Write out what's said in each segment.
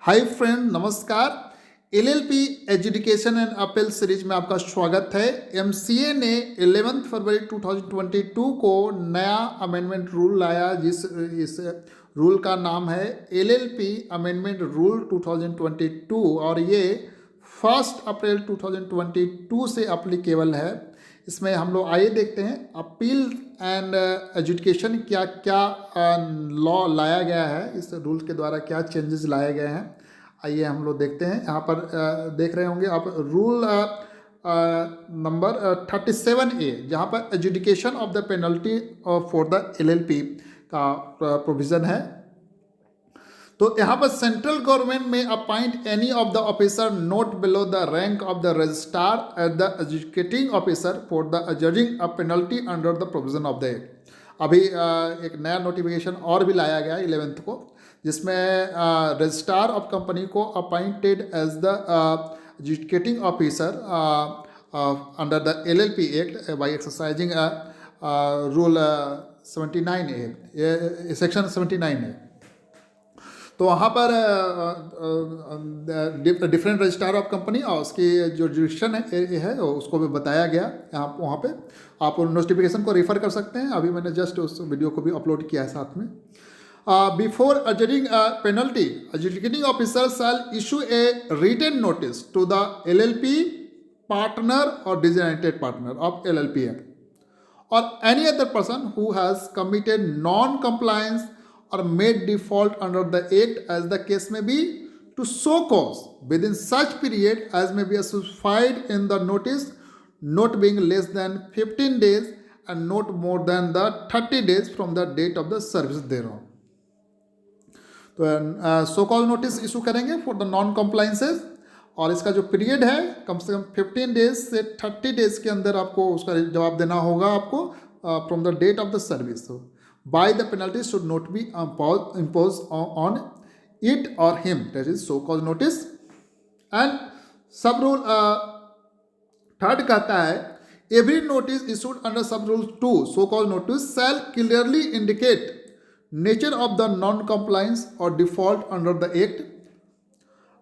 Hi friend, नमस्कार। LLP education and appeal series में आपका स्वागत है। एमसीए ने 11 फरवरी 2022 को नया अमेंडमेंट रूल लाया, इस रूल का नाम है एलएलपी अमेंडमेंट रूल 2022 और ये 1 अप्रैल 2022 से अप्लीकेबल है। इसमें हम लोग आइए देखते हैं अपील एंड एजुकेशन क्या क्या लॉ लाया गया है, इस रूल के द्वारा क्या चेंजेस लाए गए हैं। आइए हम लोग देखते हैं। यहाँ पर देख रहे होंगे आप रूल नंबर 37A, जहाँ पर adjudication of the penalty for the LLP का प्रोविज़न है। तो यहाँ पर सेंट्रल गवर्नमेंट में appoint any of the officer not below the rank of the registrar at the adjudicating officer for the judging a penalty under the provision of the act. अभी एक नया notification और भी लाया गया 11th को, जिसमें रजिस्ट्रार ऑफ कंपनी को appointed as the adjudicating officer under the LLP act by exercising rule 79A, ये सेक्शन 79 है। तो वहाँ पर डिफरेंट रजिस्ट्रार ऑफ कंपनी और उसकी जो जुरिडिक्शन है उसको भी बताया गया। यहाँ वहाँ पे आप नोटिफिकेशन को रेफर कर सकते हैं। अभी मैंने जस्ट उस वीडियो को भी अपलोड किया है साथ में। Before adjudging a penalty, adjudicating officer shall issue a written notice to the LLP partner or designated partner of LLP or any other person who has committed non-compliance or made default under the act as the case may be, to show cause within such period as may be specified in the notice, not being less than 15 days and not more than the 30 days from the date of the service thereof. तो सो cause notice issue करेंगे for the non कम्प्लाइंसेस, और इसका जो period है कम से कम 15 days से 30 days के अंदर आपको उसका जवाब देना होगा आपको from the date of the service. By the penalty should not be impose on it और him, that is show cause notice. And sub rule third कहता है every notice issued under sub rule 2 show cause notice shall clearly indicate nature of the non-compliance or default under the act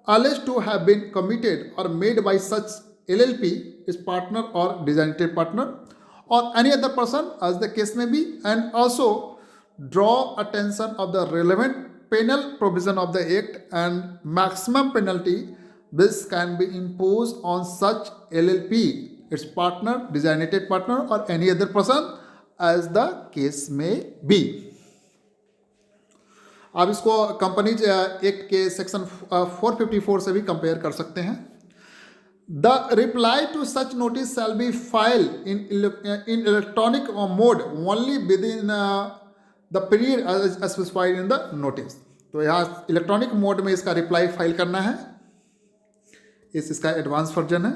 alleged to have been committed or made by such LLP, its partner or designated partner, or any other person as the case may be, and also draw attention of the relevant penal provision of the act and maximum penalty which can be imposed on such LLP, its partner, designated partner, or any other person as the case may be। आप इसको companies act के section 454 से भी compare कर सकते हैं। The reply to such notice shall be file in electronic mode only within the period specified in the notice. तो यहाँ इलेक्ट्रॉनिक मोड में इसका रिप्लाई फाइल करना है। इसका एडवांस वर्जन है।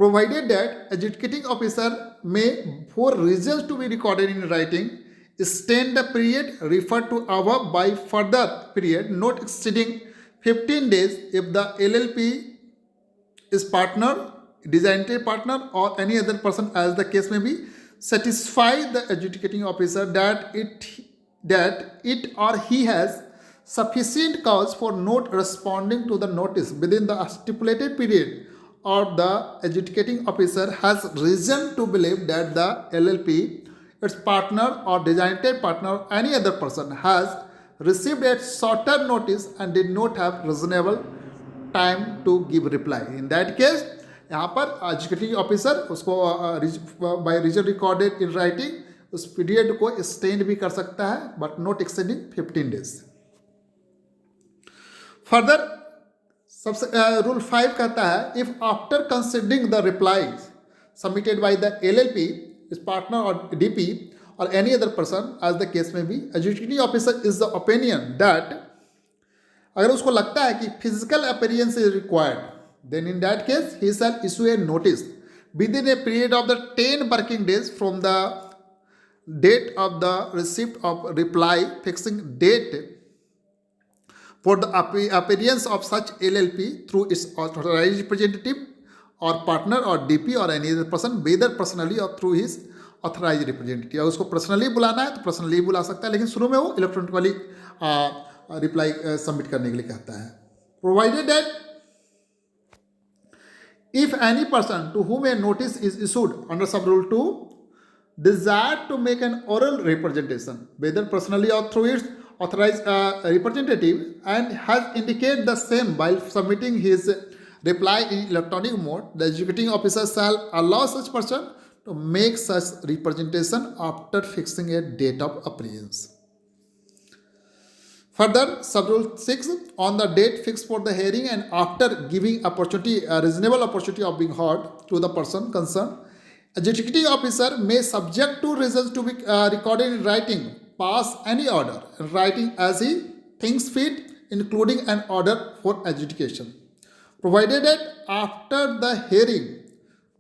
Provided that adjudicating officer may for reasons to be recorded in writing extend the period referred to above by further period not exceeding 15 days if the LLP is partner, designated partner, or any other person as the case may be satisfy the adjudicating officer that it or he has sufficient cause for not responding to the notice within the stipulated period, or the adjudicating officer has reason to believe that the LLP, its partner or designated partner, any other person has received a shorter notice and did not have reasonable time to give reply. In that case, यहाँ पर adjudicating officer उसको by reason recorded in writing उस period को extend भी कर सकता है, but not extending 15 days. Further सबसे रूल 5 कहता है if after considering the reply submitted by the LLP, its partner or DP, or any other person as the case may be, adjudicating officer is the opinion that अगर उसको लगता है कि physical appearance is required, then in that case he shall issue a notice within a period of the 10 working days from the date of the receipt of reply, fixing date for the appearance of such LLP through its authorized representative or partner or DP or any other person, whether personally or through his authorized representative। अगर उसको personally बुलाना है तो personally बुला सकता है, लेकिन शुरू में वो इलेक्ट्रॉनिकली रिप्लाई सबमिट करने के लिए कहता है। Provided that if any person to whom a notice is issued under sub rule 2 desire to make an oral representation, whether personally or through its authorized representative, and has indicated the same while submitting his reply in electronic mode, the executing officer shall allow such person to make such representation after fixing a date of appearance. Further, sub-rule 6, on the date fixed for the hearing and after giving opportunity, a reasonable opportunity of being heard to the person concerned, executing officer may, subject to reasons to be recorded in writing, pass any order in writing as he thinks fit, including an order for adjudication. Provided that after the hearing,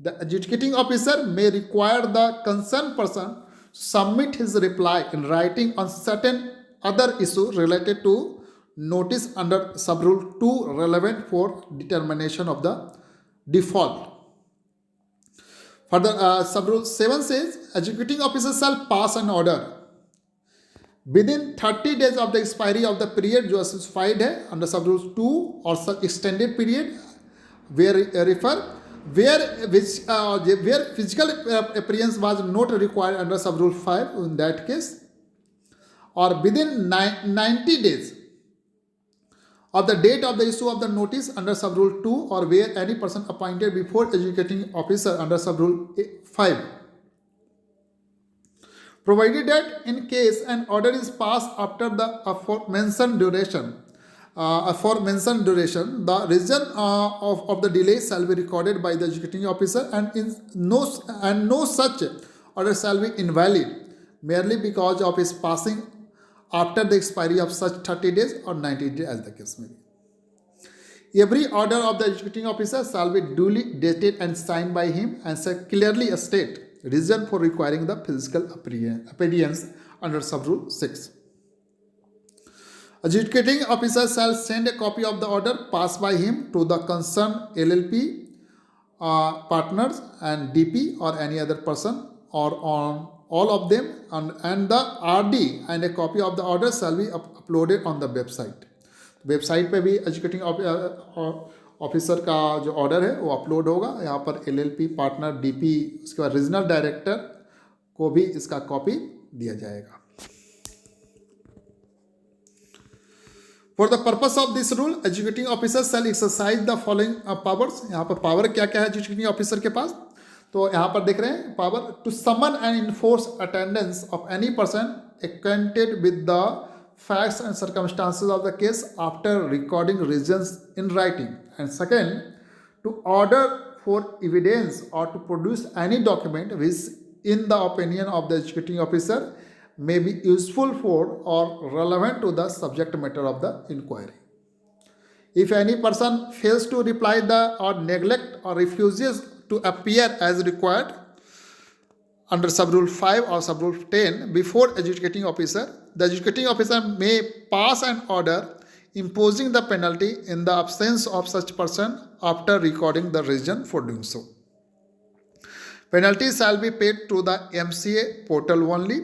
the adjudicating officer may require the concerned person to submit his reply in writing on certain other issue related to notice under sub-rule 2 relevant for determination of the default. Further, sub-rule 7 says, executing officer shall pass an order within 30 days of the expiry of the period जो specified है under sub-rule 2 or extended period where physical appearance was not required under sub-rule 5 in that case, or within 90 days of the date of the issue of the notice under sub-rule 2, or where any person appointed before executing officer under sub-rule 5. Provided that in case an order is passed after the aforementioned duration, the reason of the delay shall be recorded by the executing officer, and no such order shall be invalid merely because of his passing after the expiry of such 30 days or 90 days as the case may be. Every order of the executing officer shall be duly dated and signed by him and shall clearly state reason for requiring the physical appearance under sub-rule 6. Adjudicating officer shall send a copy of the order passed by him to the concerned LLP partners and DP or any other person, or on all of them, and the RD and a copy of the order shall be uploaded on the website. Website पे भी educating officer का जो order है वो upload होगा। यहाँ पर LLP partner DP उसके बाद रीजनल डायरेक्टर को भी इसका कॉपी दिया जाएगा। For the purpose of this rule, educating officer shall exercise the following powers. यहाँ पर पावर क्या क्या है एजुकेटिंग ऑफिसर के पास, तो यहाँ पर देख रहे हैं power to summon and enforce attendance of any person acquainted with the facts and circumstances of the case after recording reasons in writing, and second, to order for evidence or to produce any document which in the opinion of the executing officer may be useful for or relevant to the subject matter of the inquiry. If any person fails to reply or neglect or refuses to appear as required under sub-rule 5 or sub-rule 10 before adjudicating officer, the adjudicating officer may pass an order imposing the penalty in the absence of such person after recording the reason for doing so. Penalty shall be paid to the MCA portal only.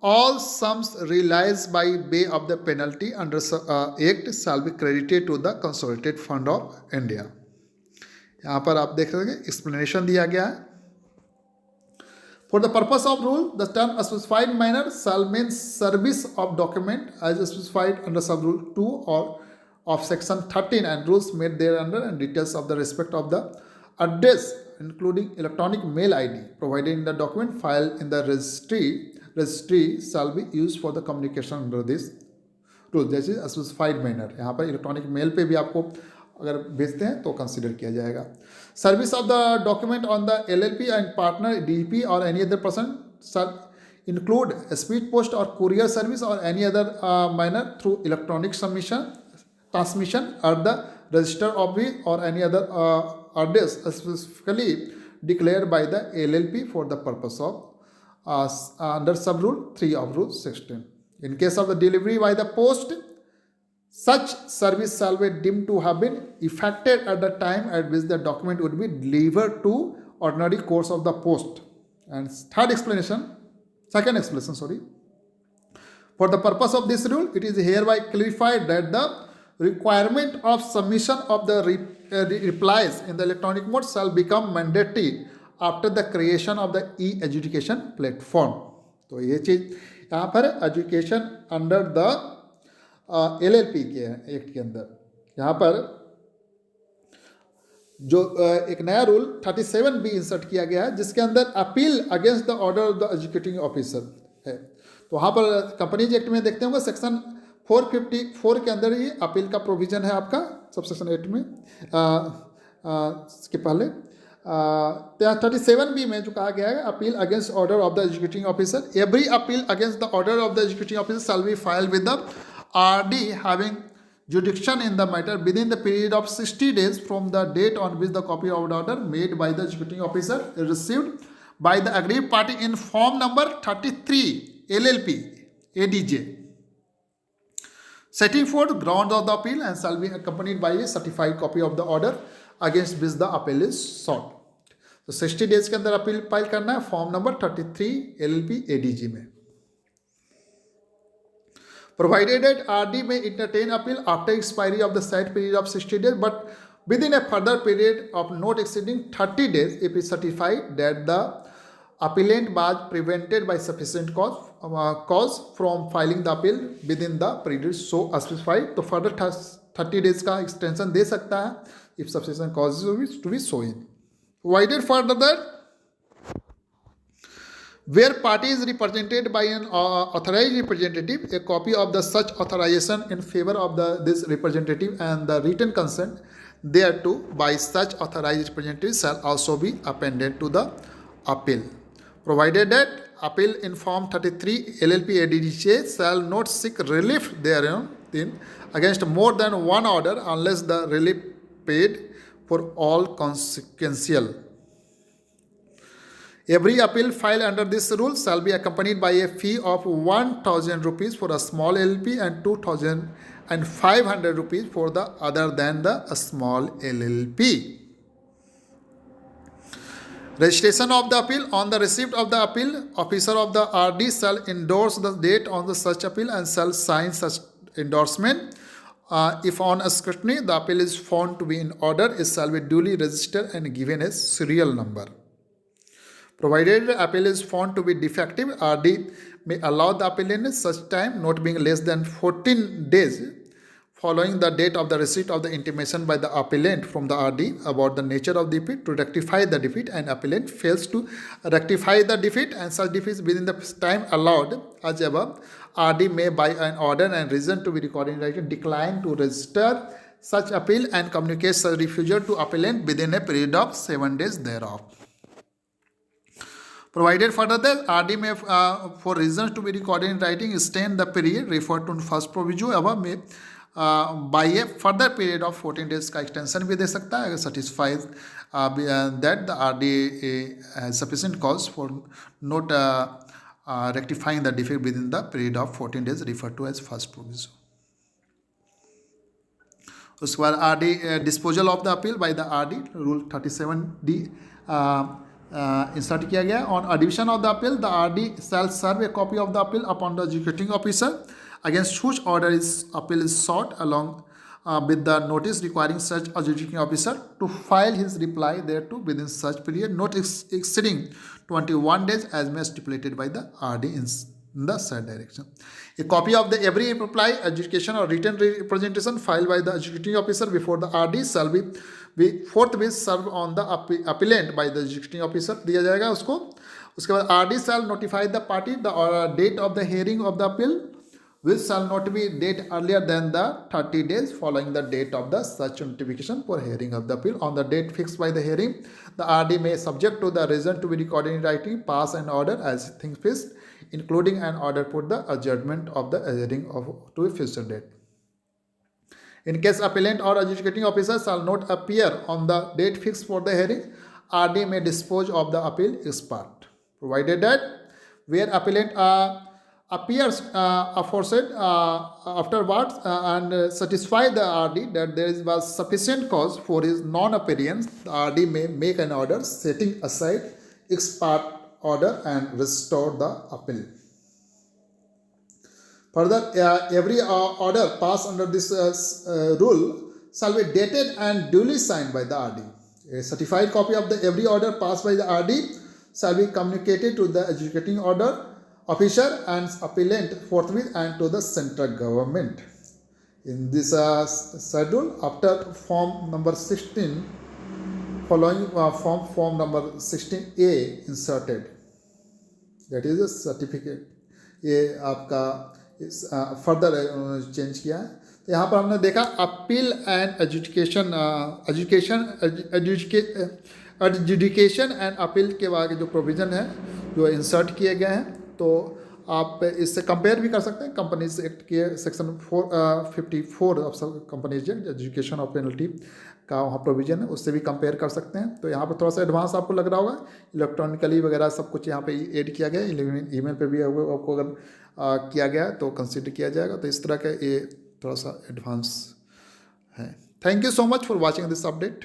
All sums realized by way of the penalty under Act shall be credited to the Consolidated Fund of India. यहाँ पर आप देख रहे हैं explanation दिया गया है। For the purpose of rule, the term specified manner shall mean service of document as specified under sub-rule 2 or of section 13, and rules made thereunder and details of the respect of the address, including electronic mail ID provided in the document filed in the registry shall be used for the communication under this rule. जैसे specified manner, यहाँ पर electronic mail पे भी आपको अगर भेजते हैं तो कंसिडर किया जाएगा। Service of the document on the LLP and partner DP और any other person shall include speed post or courier service or any other manner through electronic transmission at the register office or any other address specifically declared by the LLP for the purpose of under sub-rule 3 of Rule 16. In case of the delivery by the post, such service shall be deemed to have been effected at the time at which the document would be delivered to ordinary course of the post. And second explanation, For the purpose of this rule, it is hereby clarified that the requirement of submission of the replies in the electronic mode shall become mandatory after the creation of the e-adjudication platform. तो ये चीज़ यहाँ पर education under the LLP के act के अंदर यहाँ पर जो एक नया रूल 37B इंसर्ट किया गया है, जिसके अंदर appeal against the order of the executive officer है। तो वहाँ पर कंपनीज एक्ट में देखते होंगे सेक्शन 454 के अंदर ये अपील का प्रोविजन है आपका सबसेक्शन 8 में। इसके पहले 37B में जो कहा गया है appeal against order of the executive officer, every appeal against the order of the executive officer shall be filed with the RD having jurisdiction in the matter within the period of 60 days from the date on which the copy of the order made by the executing officer is received by the aggrieved party in form number 33 LLP ADJ, setting forth grounds of the appeal and shall be accompanied by a certified copy of the order against which the appeal is sought. तो 60 days के अंदर appeal file करना है form number 33 LLP ADG में। Provided that RD may entertain appeal after expiry of the said period of 60 days, but within a further period of not exceeding 30 days, if it is certified that the appellant was prevented by sufficient cause from filing the appeal within the period so specified, तो further 30 days का extension दे सकता है if sufficient cause is to be shown. Provided further that where party is represented by an authorized representative, a copy of the such authorization in favor of this representative and the written consent thereto by such authorized representative shall also be appended to the appeal. Provided that appeal in form 33 LLP ADJ shall not seek relief therein against more than one order unless the relief paid for all consequential. Every appeal filed under this rule shall be accompanied by a fee of 1,000 rupees for a small LLP and 2,500 rupees for the other than the small LLP. Registration of the appeal. On the receipt of the appeal, officer of the RD shall endorse the date on the such appeal and shall sign such endorsement. If on scrutiny the appeal is found to be in order, it shall be duly registered and given a serial number. Provided the appeal is found to be defective, RD may allow the appellant such time not being less than 14 days following the date of the receipt of the intimation by the appellant from the RD about the nature of the defeat to rectify the defeat, and appellant fails to rectify the defeat and such defeats within the time allowed as above, RD may by an order and reason to be recorded in writing decline to register such appeal and communicate such refusal to appellant within a period of 7 days thereof. Provided further that RD may, for reasons to be recorded in writing, extend the period referred to in first proviso above may by a further period of 14 days का extension भी दे सकता है अगर satisfies that the RD has sufficient cause for not rectifying the defect within the period of 14 days referred to as first proviso. उसके बाद RD disposal of the appeal by the RD rule 37D insert किया गया. On admission of the appeal, the RD shall serve a copy of the appeal upon the executing officer against whose order appeal is sought, along with the notice requiring such adjudicating officer to file his reply thereto within such period not exceeding 21 days as may stipulated by the RD in the said direction. A copy of the every reply, adjudication or written representation filed by the executing officer before the RD shall be forthwith served on the appellant by the executing officer दिया जाएगा उसको. उसके बाद RD shall notify the party the date of the hearing of the appeal, which shall not be date earlier than the 30 days following the date of the such notification for hearing of the appeal. On the date fixed by the hearing, the RD may, subject to the reason to be recorded in writing, pass an order as things fixed, including an order for the adjournment of the hearing to a future date. In case appellant or adjudicating officer shall not appear on the date fixed for the hearing, RD may dispose of the appeal ex parte, provided that where appellant appears aforesaid afterwards and satisfy the RD that there was sufficient cause for his non-appearance, the RD may make an order setting aside ex parte order and restore the appeal. Further, every order passed under this rule shall be dated and duly signed by the RD. A certified copy of the every order passed by the RD shall be communicated to the adjudicating order officer and appellant forthwith and to the central government. In this schedule, after form number 16, following form number 16A inserted, that is a certificate. ये आपका further change किया है। तो यहाँ पर हमने देखा appeal and adjudication and appeal के बाद जो प्रोविज़न है जो इंसर्ट किए गए हैं, तो आप इससे कंपेयर भी कर सकते हैं कंपनीज एक्ट के section 54 of companies act education of penalty का वहाँ प्रोविज़न है, उससे भी कंपेयर कर सकते हैं। तो यहाँ पर थोड़ा सा एडवांस आपको लग रहा होगा, इलेक्ट्रॉनिकली वगैरह सब कुछ यहाँ पे ऐड किया गया है, ईमेल पे भी आपको अगर किया गया है तो कंसिडर किया जाएगा। तो इस तरह का ये थोड़ा सा एडवांस है। Thank you so much for watching this update.